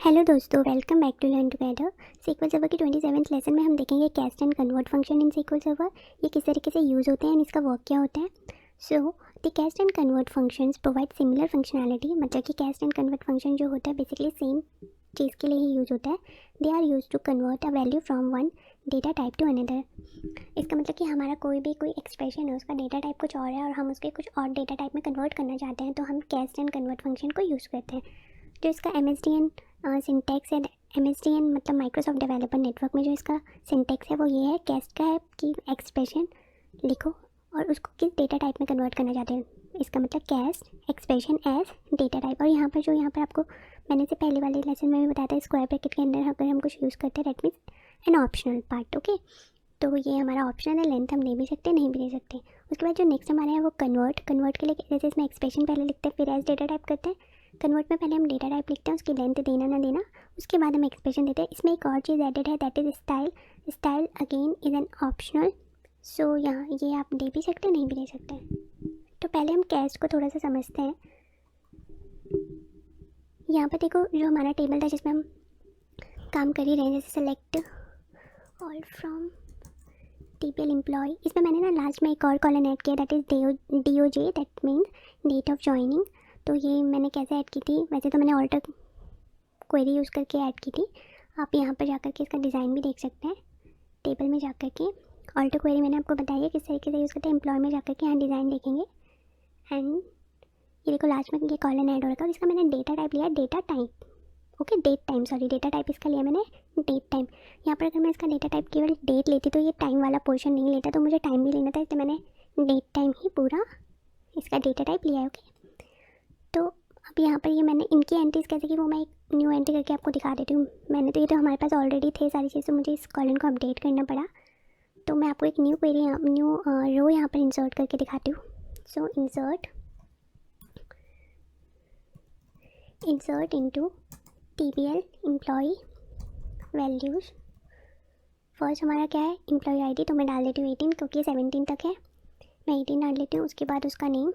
Hello दोस्तों, welcome back to learn together. SQL server की 27th lesson में हम देखेंगे cast and convert function in SQL server. ये किस तरीके से यूज़ होते हैं एंड इसका वर्क क्या होता है। So the cast and convert functions provide similar functionality. मतलब कि कैस्ट एंड कन्वर्ट फंक्शन जो होता है बेसिकली सेम चीज़ के लिए ही यूज़ होता है। They are use to convert a value from one data type to another. इसका मतलब कि हमारा कोई एक्सप्रेशन है, उसका डेटा टाइप कुछ और है और हम उसके कुछ और डेटा टाइप में कन्वर्ट करना चाहते हैं, तो हम कैस्ट एंड कन्वर्ट फंक्शन को यूज़ करते हैं। जो इसका MSDN सिंटैक्स है, MSDN मतलब माइक्रोसॉफ्ट डेवलपर नेटवर्क में जो इसका सिंटैक्स है वो ये है, कैस्ट का है कि एक्सप्रेशन लिखो और उसको किस डेटा टाइप में कन्वर्ट करना चाहते हैं। इसका मतलब cast expression as data type. और यहाँ पर आपको मैंने से पहले वाले लेसन में भी बताया था, स्क्वायर ब्रैकेट के अंदर अगर हम कुछ यूज़ करते हैं that means an optional part. Okay, तो ये हमारा ऑप्शन है, लेंथ हम दे भी सकते हैं नहीं भी दे सकते। उसके बाद जो नेक्स्ट हमारा है वो कन्वर्ट के लिए जैसे इसमें एक्सप्रेशन पहले लिखते हैं फिर एज डेटा टाइप करते हैं। कन्वर्ट में पहले हम डेटा टाइप लिखते हैं, उसकी लेंथ देना ना देना, उसके बाद हम एक्सप्रेशन देते हैं। इसमें एक और चीज़ एडेड है that is style. Style again is an optional. So यहाँ ये आप दे भी सकते हैं नहीं भी दे सकते हैं। तो पहले हम कैस्ट को थोड़ा सा समझते हैं। यहाँ पर देखो जो हमारा टेबल था जिसमें हम काम कर ही रहे हैं, जैसे select all from TPL employ, इसमें मैंने ना लास्ट में एक और कॉलन ऐड किया that is DOJ, that means date of joining. तो ये मैंने कैसे ऐड की थी, वैसे तो मैंने ऑल्टर क्वेरी यूज़ करके ऐड की थी। आप यहाँ पर जाकर के इसका डिज़ाइन भी देख सकते हैं। टेबल में जाकर के ऑल्टर क्वेरी मैंने आपको बताई है किस तरीके से यूज़ करते हैं। एम्प्लॉय में जाकर के यहाँ डिज़ाइन देखेंगे एंड ये देखो लास्ट में ये कॉलन ऐड हो रखा है और इसका मैंने डेटा टाइप लिया, data type. Okay, date time, sorry data type इसका लिया मैंने डेट टाइम। यहाँ पर अगर मैं इसका डेटा टाइप केवल डेट लेती तो ये टाइम वाला पोर्शन नहीं लेता, तो मुझे टाइम भी लेना था, इसलिए मैंने डेट टाइम ही पूरा इसका डेटा टाइप लिया है। ओके, तो अब यहाँ पर ये मैंने इनकी एंट्रीज कैसे की वो मैं एक न्यू एंट्री करके आपको दिखा देती हूँ। मैंने तो ये तो हमारे पास ऑलरेडी थे सारी चीज़ें, मुझे इस कॉलम को अपडेट करना पड़ा, तो मैं आपको एक न्यू क्वेरी न्यू रो यहाँ पर इंसर्ट करके दिखाती हूँ। So insert into TPL employ values. First हमारा क्या है, एम्प्लॉय ID, तो मैं डाल देती हूँ 18 क्योंकि 17 तक है, मैं 18 डाल लेती हूँ। उसके बाद उसका नेम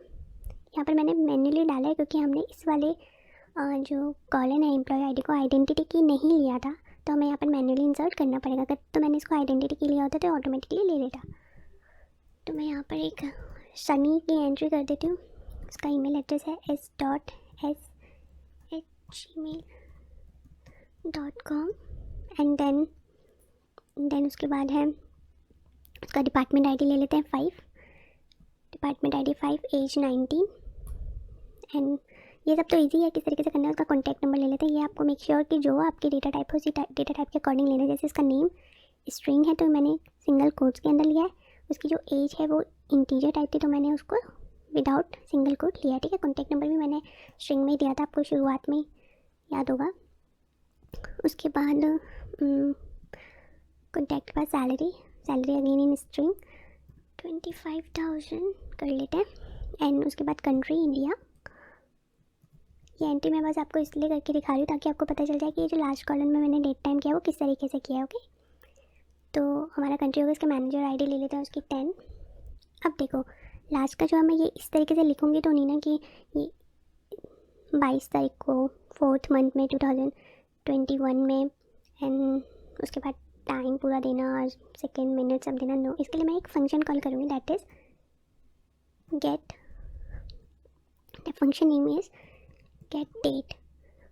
यहाँ पर मैंने मैन्युअली डाला है क्योंकि हमने इस वाले जो कॉलन है एम्प्लॉय ID को आइडेंटिटी की नहीं लिया था, तो हमें यहाँ पर मैन्युअली इंसर्ट करना पड़ेगा। अगर तो मैंने इसको आइडेंटिटी की लिया होता तो ऑटोमेटिकली ले लेता। तो मैं यहाँ पर एक सनी की एंट्री कर देती हूँ। उसका ईमेल एड्रेस है s.s@gmail.com एंड देन उसके बाद है उसका डिपार्टमेंट ID ले लेते हैं 5, डिपार्टमेंट ID 5, एज 19 एंड ये सब तो इजी है किस तरीके से करना है। उसका कॉन्टैक्ट नंबर ले लेते हैं। ये आपको मेक श्योर कि जो आपकी डेटा टाइप हो उसी डेटा टाइप के अकॉर्डिंग लेना है। जैसे इसका नेम स्ट्रिंग है तो मैंने सिंगल कोट्स के अंदर लिया है। उसकी जो एज है वो इंटीजर टाइप थी तो मैंने उसको विदाउट सिंगल कोट लिया है। ठीक है, कॉन्टैक्ट नंबर भी मैंने स्ट्रिंग में ही दिया था, आपको शुरुआत में याद होगा। उसके बाद कॉन्टैक्ट के बाद सैलरी अगेन इन स्ट्रिंग 25,000 कर लेते हैं एंड उसके बाद कंट्री इंडिया। ये एंट्री मैं बस आपको इसलिए करके दिखा रही हूँ ताकि आपको पता चल जाए कि ये जो लास्ट कॉलम में मैंने डेट टाइम किया वो किस तरीके से किया है। ओके, तो हमारा कंट्री होगा, इसका मैनेजर ID ले लेते हैं उसकी 10। अब देखो लास्ट का जो मैं ये इस तरीके से लिखूँगी तो नहीं ना कि ये 22 तारीख को 4th मंथ में 2021 में एंड उसके बाद टाइम पूरा देना और सेकेंड मिनट सब देना। नो, इसके लिए मैं एक फंक्शन कॉल करूँगी that is get, the function name is get date.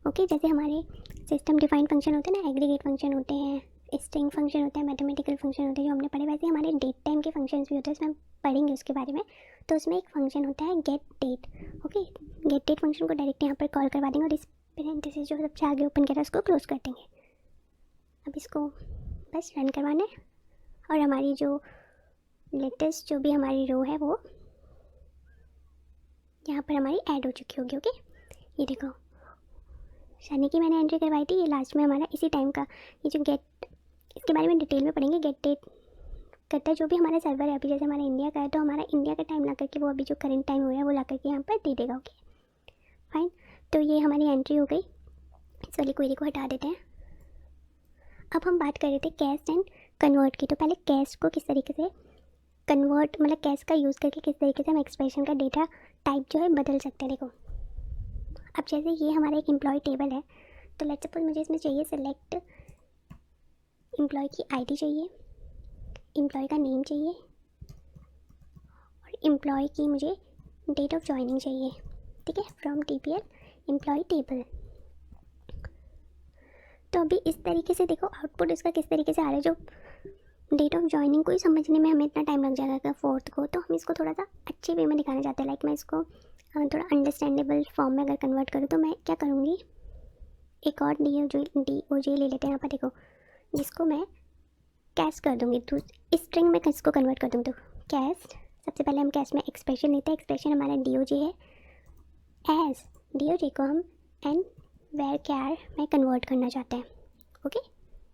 Okay, जैसे हमारे सिस्टम डिफाइंड फंक्शन होते हैं ना, एग्रीगेट फंक्शन होते हैं, स्ट्रिंग फंक्शन होता है, मैथमेटिकल फंक्शन होते हैं जो हमने पढ़े, वैसे हमारे डेट टाइम के फंक्शंस भी होते हैं, इसमें हम पढ़ेंगे उसके बारे में। तो उसमें एक फंक्शन होता है get date. Okay, get date function को डायरेक्ट यहाँ पर कॉल करवा देंगे और इस पेरेंथेसिस जो सबसे आगे ओपन किया था उसको क्लोज कर देंगे। अब इसको बस रन करवाना है और हमारी जो लेटेस्ट जो भी हमारी रो है वो यहाँ पर हमारी ऐड हो चुकी होगी। ओके, ये देखो शनि की मैंने एंट्री करवाई थी, ये लास्ट में हमारा इसी टाइम का ये जो गेट, इसके बारे में डिटेल में पढ़ेंगे। गेट डेट करता है जो भी हमारा सर्वर है, अभी जैसे हमारा इंडिया का है तो हमारा इंडिया का टाइम ला करके वो अभी जो करंट टाइम हो रहा है वो ला करके यहाँ पर दे देगा। ओके फाइन, तो ये हमारी एंट्री हो गई। इस वाली क्वेरी को हटा देते हैं। अब हम बात कर रहे थे कैस्ट एंड कन्वर्ट की। तो पहले कैस्ट को किस तरीके से कन्वर्ट, मतलब कैस्ट का यूज़ करके किस तरीके से हम एक्सप्रेशन का डेटा टाइप जो है बदल सकते हैं। देखो अब जैसे ये हमारा एक एम्प्लॉय टेबल है तो लेट्स सपोज मुझे इसमें चाहिए सेलेक्ट एम्प्लॉय की आईडी चाहिए, एम्प्लॉय का नेम चाहिए और एम्प्लॉय की मुझे डेट ऑफ ज्वाइनिंग चाहिए, ठीक है, फ्रॉम TPL एम्प्लॉय टेबल। तो अभी इस तरीके से देखो आउटपुट इसका किस तरीके से आ रहा है। जो डेट ऑफ ज्वाइनिंग को ही समझने में हमें इतना टाइम लग जाएगा 4th को, तो हम इसको थोड़ा सा अच्छे वे में दिखाना चाहते हैं। लाइक मैं इसको थोड़ा अंडरस्टैंडेबल फॉर्म में अगर कन्वर्ट करूँ तो मैं क्या करूँगी, एक और DOJ ले लेते हैं यहाँ पर देखो, जिसको मैं कैश कर दूँगी, तो स्ट्रिंग में किसको कन्वर्ट कर दूँगी, तो कैश। सबसे पहले हम कैश में एक्सप्रेशन लेते हैं, एक्सप्रेशन हमारा DOJ है, एज DOJ को हम एन वेर कैर में कन्वर्ट करना चाहते हैं। ओके,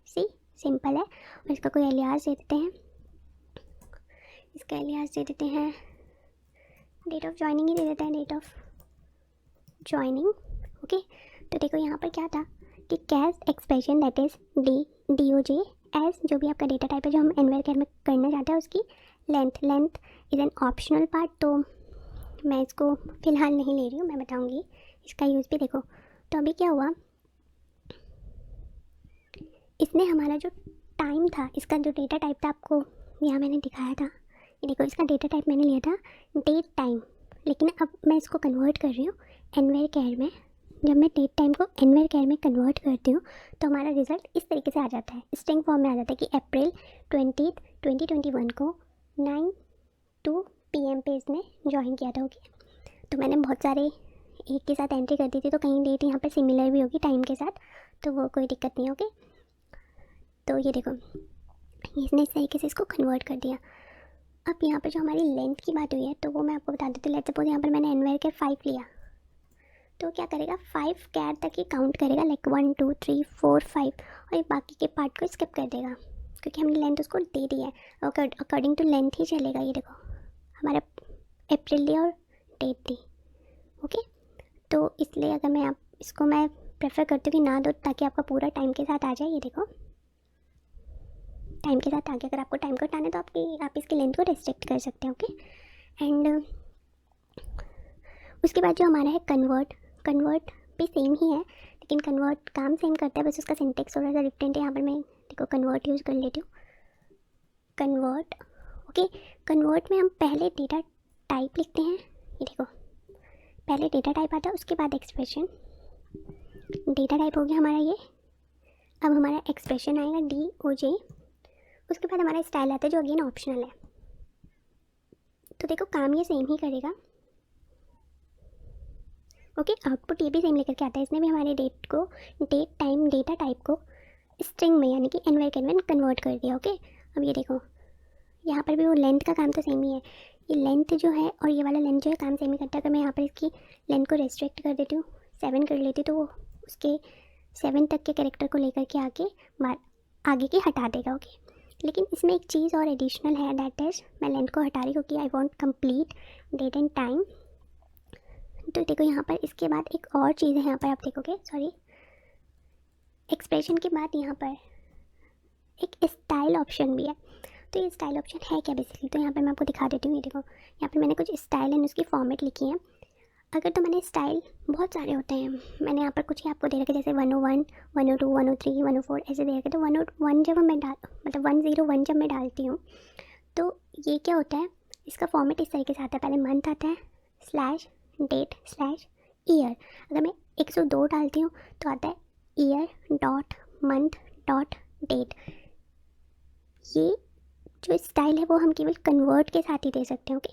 सी सिंपल है। और इसका कोई एलियास दे देते हैं, इसका एलियास दे देते हैं डेट ऑफ ज्वाइनिंग ही दे देते हैं, डेट ऑफ ज्वाइनिंग। ओके, तो देखो यहाँ पर क्या था कि cast expression that is DOJ as जो भी आपका डेटा टाइप है जो हम एनवेयर कैर में करना चाहते हैं उसकी length is an optional part, तो मैं इसको फ़िलहाल नहीं ले रही हूँ, मैं बताऊँगी इसका यूज़ भी। देखो तो अभी क्या हुआ, इसने हमारा जो टाइम था, इसका जो डेटा टाइप था आपको यहाँ मैंने दिखाया था, ये देखो इसका डेटा टाइप मैंने लिया था डेट टाइम, लेकिन अब मैं इसको कन्वर्ट कर रही हूँ एनवेयर कैर में। जब मैं डेट टाइम को एनवेयर कैर में कन्वर्ट करती हूँ तो हमारा रिजल्ट इस तरीके से आ जाता है, स्ट्रिंग फॉर्म में आ जाता है कि अप्रैल 20, 2021 को 9:02 PM पे इसने ज्वाइन किया था। ओके, तो मैंने बहुत सारे एक के साथ एंट्री कर दी थी, तो कहीं डेट यहाँ पर सिमिलर भी होगी टाइम के साथ, तो वो कोई दिक्कत नहीं। ओके, तो ये देखो इसने इस तरीके से इसको कन्वर्ट कर दिया। अब यहाँ पर जो हमारी लेंथ की बात हुई है तो वो मैं आपको बता देती हूँ। लेट्स सपोज यहाँ पर मैंने एनवेयर कैर 5 लिया, तो क्या करेगा 5 कैर तक ही काउंट करेगा, लाइक 1 2 3 4 5, और ये बाकी के पार्ट को स्किप कर देगा क्योंकि हमने लेंथ उसको दे दी है, अकॉर्डिंग टू लेंथ ही चलेगा। ये देखो हमारा अप्रैल दिया और डेट दी। ओके, तो इसलिए अगर मैं इसको मैं प्रेफर करती हूँ कि ना दो, ताकि आपका पूरा टाइम के साथ आ जाए। ये देखो टाइम के साथ आ गया। अगर आपको टाइम को हटाना है तो आप इसकी लेंथ को रेस्ट्रिक्ट कर सकते हैं। ओके, एंड उसके बाद जो हमारा है कन्वर्ट भी सेम ही है, लेकिन कन्वर्ट काम सेम करता है, बस उसका सिंटेक्स थोड़ा सा डिफरेंट है। यहाँ पर मैं देखो कन्वर्ट यूज़ कर लेती हूँ, कन्वर्ट। ओके, कन्वर्ट में हम पहले डेटा टाइप लिखते हैं, ये देखो पहले डेटा टाइप आता है, उसके बाद एक्सप्रेशन। डेटा टाइप हो गया हमारा ये, अब हमारा एक्सप्रेशन आएगा DOJ, उसके बाद हमारा स्टाइल आता है जो अगेन ऑप्शनल है। तो देखो काम ये सेम ही करेगा। ओके, आउटपुट ये भी सेम लेकर के आता है, इसने भी हमारे डेट टाइम डेटा टाइप को स्ट्रिंग में यानी कि एनवेयर कैर में कन्वर्ट कर दिया। ओके, अब ये देखो यहाँ पर भी वो लेंथ का काम तो सेम ही है, ये लेंथ जो है और ये वाला लेंथ जो है काम सेम ही करता है। अगर मैं यहाँ पर इसकी लेंथ को रेस्ट्रिक्ट कर देती हूँ, 7 कर लेती, तो वो उसके 7 तक के कैरेक्टर को लेकर के आगे के हटा देगा। ओके, लेकिन इसमें एक चीज़ और एडिशनल है, दैट इज़ मैं लेंथ को हटा रही क्योंकि I want complete date and time. तो देखो यहाँ पर इसके बाद एक और चीज़ है, यहाँ पर आप देखोगे, सॉरी, एक्सप्रेशन के बाद यहाँ पर एक स्टाइल ऑप्शन भी है। तो ये स्टाइल ऑप्शन है क्या बेसिकली, तो यहाँ पर मैं आपको दिखा देती हूँ। ये देखो यहाँ पर मैंने कुछ स्टाइल एंड उसकी फॉर्मेट लिखी है। अगर तो मैंने स्टाइल बहुत सारे होते हैं, मैंने यहाँ पर कुछ ही आपको दे रखे, जैसे 101, 102, 103, 104 ऐसे दे रखे। तो 101 जब मैं 101 जब मैं डालती हूँ तो ये क्या होता है, इसका फॉर्मेट इस तरीके से आता है, पहले मंथ आता है /डेट /ईयर। अगर मैं 102 डालती हूँ तो आता है year.month.date। ये जो स्टाइल है वो हम केवल कन्वर्ट के साथ ही दे सकते हैं। ओके,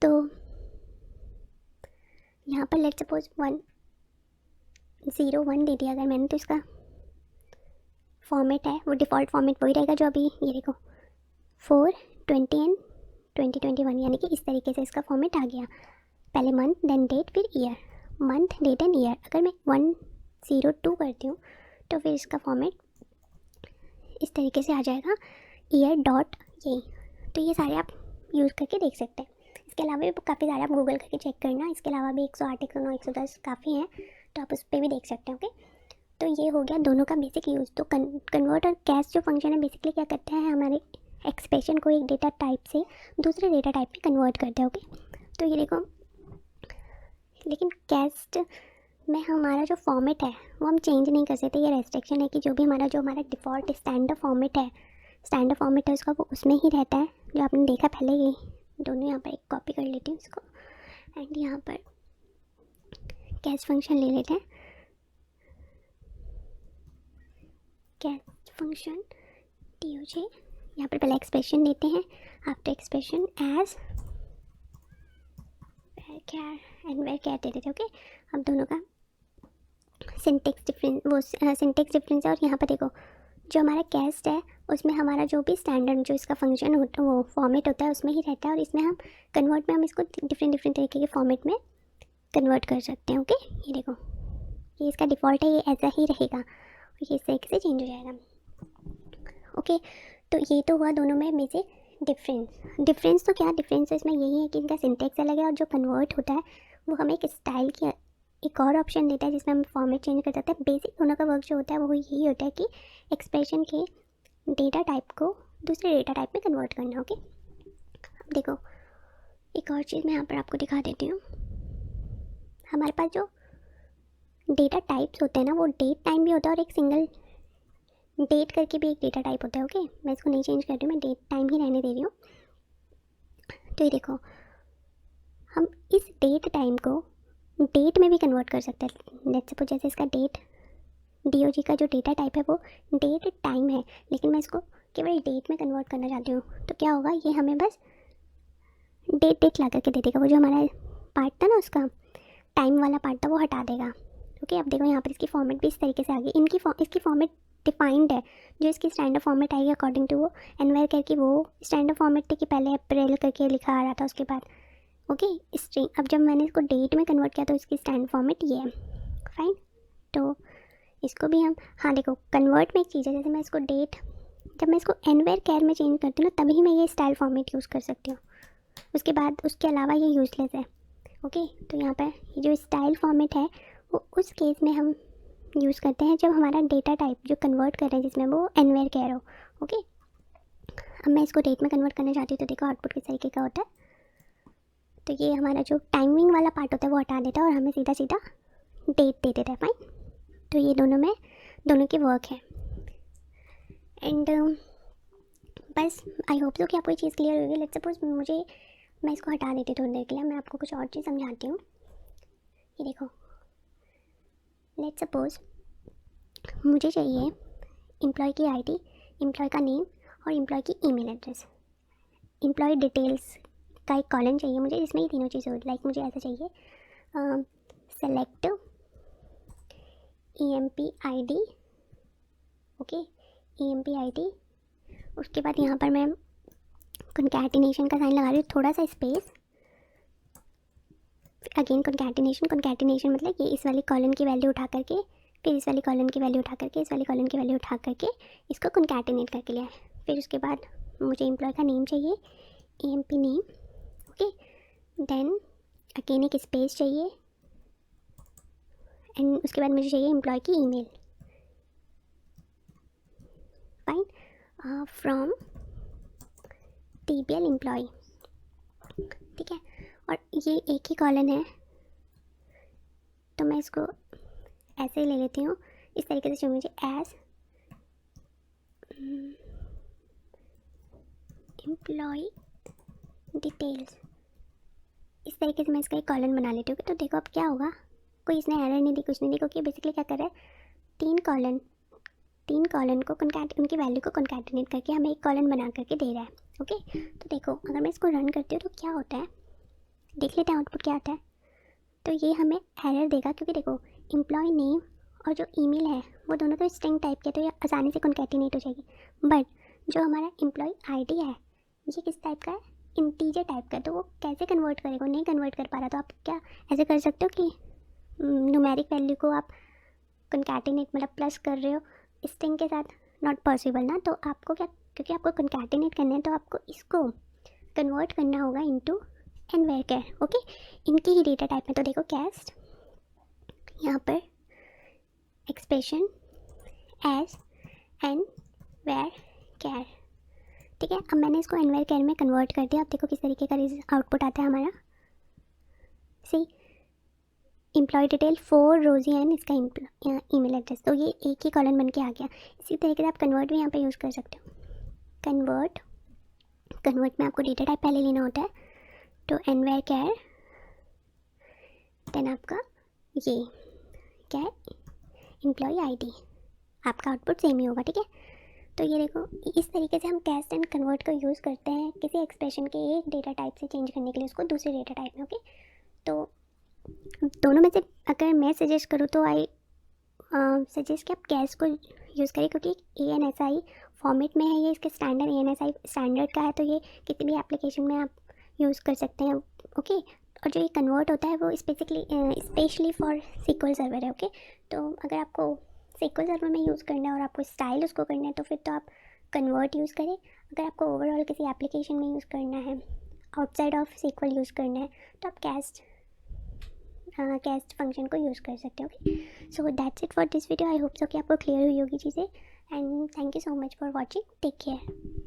तो यहाँ पर लेट्स सपोज 101 दे दिया अगर मैंने, तो इसका फॉर्मेट है वो डिफ़ॉल्ट फॉर्मेट वही रहेगा जो अभी ये देखो 4/20 एंड 2021, यानी कि इस तरीके से इसका फॉर्मेट आ गया, पहले मंथ देन डेट फिर year, month date and year. अगर मैं 102 करती हूँ तो फिर इसका फॉर्मेट इस तरीके से आ जाएगा, ईयर डॉट यही। तो ये सारे आप यूज़ करके देख सकते हैं। इसके अलावा भी काफ़ी सारे आप गूगल करके चेक करना, इसके अलावा भी 108, 109, 110 काफ़ी हैं, तो आप उस पर भी देख सकते हैं। ओके, तो ये हो गया दोनों का बेसिक यूज़। तो कन्वर्ट और कैश जो फंक्शन है बेसिकली क्या करते हैं, हमारे एक्सप्रेशन को एक डेटा टाइप से दूसरे डेटा टाइप में कन्वर्ट करते हैं। ओके, तो ये देखो, लेकिन कैस्ट में हमारा जो फॉर्मेट है वो हम चेंज नहीं कर सकते। ये रेस्ट्रिक्शन है कि जो हमारा डिफ़ॉल्ट स्टैंडर्ड फॉर्मेट है उसका वो उसमें ही रहता है, जो आपने देखा पहले। ये दोनों यहाँ पर एक कॉपी कर लेती हूँ इसको, एंड यहाँ पर कैस्ट फंक्शन ले लेते हैं। कैस्ट फंक्शन TOJ, यहाँ पर पहले एक्सप्रेशन देते हैं, after expression as care and where care दे देते हैं। ओके, अब दोनों का सिंटेक्स डिफरेंस है। और यहाँ पर देखो जो हमारा कैस्ट है उसमें हमारा जो भी स्टैंडर्ड जो इसका फंक्शन होता है वो फॉर्मेट होता है उसमें ही रहता है, और इसमें हम कन्वर्ट में हम इसको डिफरेंट तरीके के फॉर्मेट में कन्वर्ट कर सकते हैं। ओके, ये देखो ये इसका डिफ़ॉल्ट है, ये ऐसा ही रहेगा, ये इस तरीके से चेंज हो जाएगा। ओके, तो ये तो हुआ दोनों में से डिफरेंस तो क्या डिफरेंस तो इसमें यही है कि इनका सिंटेक्स अलग है, और जो कन्वर्ट होता है वो हमें एक स्टाइल की एक और ऑप्शन देता है जिसमें हम फॉर्मेट चेंज कर सकते हैं। बेसिक दोनों का वर्क जो होता है वो यही होता है कि एक्सप्रेशन के डेटा टाइप को दूसरे डेटा टाइप में कन्वर्ट करना। ओके, अब देखो एक और चीज़ मैं यहाँ पर आपको दिखा देती हूँ। हमारे पास जो डेटा टाइप्स होते हैं ना, वो डेट टाइम भी होता है और एक सिंगल डेट करके भी एक डेटा टाइप होता है। ओके, मैं इसको नहीं चेंज कर रही हूँ, मैं डेट टाइम ही रहने दे रही हूँ। तो ये देखो हम इस डेट टाइम को डेट में भी कन्वर्ट कर सकते हैं। लेट्स सपोज जैसे इसका डेट DOG का जो डेटा टाइप है वो डेट टाइम है, लेकिन मैं इसको केवल डेट में कन्वर्ट करना चाहती हूँ। तो क्या होगा, ये हमें बस डेट ला करके दे देगा। वो जो हमारा पार्ट था ना, उसका टाइम वाला पार्ट था, वो हटा देगा। ओके, अब देखो यहाँ पर इसकी फॉर्मेट भी इस तरीके से आ गई। इसकी फॉर्मेट डिफाइंड है, जो इसकी स्टैंडर्ड फॉर्मेट आएगी अकॉर्डिंग टू वो एनवायर करके वो स्टैंडर्ड फॉर्मेट थी कि पहले अप्रैल करके लिखा आ रहा था उसके बाद। Okay, string. अब जब मैंने इसको डेट में कन्वर्ट किया तो इसकी स्टैंडर्ड फॉर्मेट ये है। फाइन, तो इसको भी हम, हाँ देखो कन्वर्ट में एक चीज़ है, जैसे मैं इसको डेट, जब मैं इसको एनवेयर कैर में चेंज करती हूँ ना तभी मैं ये स्टाइल फॉर्मेट यूज़ कर सकती हूँ। उसके बाद उसके अलावा ये यूजलेस है। ओके, तो यहाँ पर ये जो स्टाइल फॉर्मेट है वो उस केस में हम यूज़ करते हैं जब हमारा डेटा टाइप जो कन्वर्ट कर रहे हैं जिसमें वो एनवेयर कैर हो। ओके, अब मैं इसको डेट में कन्वर्ट करना चाहती हूँ तो देखो आउटपुट किस तरीके का होता है। तो ये हमारा जो टाइमिंग वाला पार्ट होता है वो हटा देता है और हमें सीधा सीधा डेट दे देता है। फाइन, तो ये दोनों के वर्क है। एंड बस आई होप सो कि आपको ये चीज़ क्लियर होगी। लेट्स सपोज मैं इसको हटा देती हूँ थोड़ी देर के लिए, मैं आपको कुछ और चीज़ समझाती हूँ। ये देखो, लेट्स सपोज मुझे चाहिए एम्प्लॉय की ID, एम्प्लॉय का नेम और एम्प्लॉय की ईमेल एड्रेस। एम्प्लॉय डिटेल्स का एक कॉलम चाहिए मुझे जिसमें ये तीनों चीज़ें होती। लाइक मुझे ऐसा चाहिए सेलेक्ट EMP-ID। ओके, EMP-ID, उसके बाद यहाँ पर मैं कॉन्कैटिनेशन का साइन लगा रही हूँ, थोड़ा सा स्पेस, अगेन कॉन्कैटिनेशन मतलब ये इस वाली कॉलम की वैल्यू उठा करके फिर इस वाली कॉलम की वैल्यू उठा करके इस वाली कॉलम की वैल्यू उठा करके इसको कॉन्कैटिनेट करके लिया है। फिर उसके बाद मुझे एम्प्लॉय का नेम चाहिए, EMP name. Okay, then again एक स्पेस चाहिए, एंड उसके बाद मुझे चाहिए एम्प्लॉय की email. Fine, from TBL employ. ठीक है, और ये एक ही कॉलन है तो मैं इसको ऐसे ही ले लेती हूँ इस तरीके से, जो मुझे एज एम्प्लॉय डिटेल्स इस तरीके से मैं इसका एक कॉलन बना लेती हूँ। तो देखो अब क्या होगा, कोई इसने एरर नहीं दी, कुछ नहीं दी, क्योंकि बेसिकली क्या कर रहा है, तीन कॉलन को उनकी वैल्यू को कॉन्कैटिनेट करके हमें एक कॉलन बना करके दे रहा है। ओके, तो देखो अगर मैं इसको रन करती हूँ तो क्या होता है, देख लेते हैं आउटपुट क्या आता है। तो ये हमें एरर देगा क्योंकि देखो एम्प्लॉय नेम और जो ईमेल है वो दोनों तो स्ट्रिंग टाइप के, तो ये आसानी से कॉन्कैटिनेट हो जाएगी। बट जो हमारा एम्प्लॉय ID है ये किस टाइप का है, इंटीजर टाइप का, तो वो कैसे कन्वर्ट करेगा, नहीं कन्वर्ट कर पा रहा। तो आप क्या ऐसे कर सकते हो कि न्यूमेरिक वैल्यू को आप कॉन्कैटिनेट मतलब प्लस कर रहे हो स्ट्रिंग के साथ, नॉट पॉसिबल ना। तो आपको क्या, क्योंकि आपको कॉन्कैटिनेट करना है तो आपको इसको कन्वर्ट करना होगा इनटू एनवेयर कैर। ओके, इनकी ही डेटा टाइप में। तो देखो कैस्ट, यहाँ पर एक्सप्रेशन एज एनवेयर कैर। ठीक है, अब मैंने इसको एनवेयर कैर में कन्वर्ट कर दिया। अब देखो किस तरीके का आउटपुट आता है हमारा। सी एम्प्लॉय डिटेल फॉर रोजी एंड इसका ईमेल एड्रेस, तो ये एक ही कॉलम बन के आ गया। इसी तरीके से आप कन्वर्ट भी यहाँ पे यूज़ कर सकते हो। कन्वर्ट में आपको डेटा टाइप पहले लेना होता है, तो एनवेयर क्या है, देन आपका ये क्या है, एम्प्लॉय आईडी, आपका आउटपुट सेम ही होगा, ठीक है। तो ये देखो, इस तरीके से हम कैस्ट एंड कन्वर्ट को यूज़ करते हैं किसी एक्सप्रेशन के एक डेटा टाइप से चेंज करने के लिए उसको दूसरे डेटा टाइप में, ओके। तो दोनों में से अगर मैं सजेस्ट करूँ तो आई सजेस्ट कि आप कैस्ट को यूज़ करें, क्योंकि ANSI फॉर्मेट में है ये, इसके स्टैंडर्ड ANSI स्टैंडर्ड का है, तो ये किसी भी एप्लीकेशन में आप यूज़ कर सकते हैं, ओके। और जो ये कन्वर्ट होता है वो स्पेशली फॉर SQL सर्वर है, ओके। तो अगर आपको SQL सर्वर में यूज़ करना है और आपको स्टाइल उसको करना है तो फिर तो आप कन्वर्ट यूज़ करें। अगर आपको ओवरऑल किसी एप्लीकेशन में यूज़ करना है, आउटसाइड ऑफ SQL यूज़ करना है, तो आप कैस्ट फंक्शन को यूज़ कर सकते हो, okay. So that's it for this video. I hope so कि आपको क्लियर हुई होगी चीज़ें, and thank you so much for watching. Take care.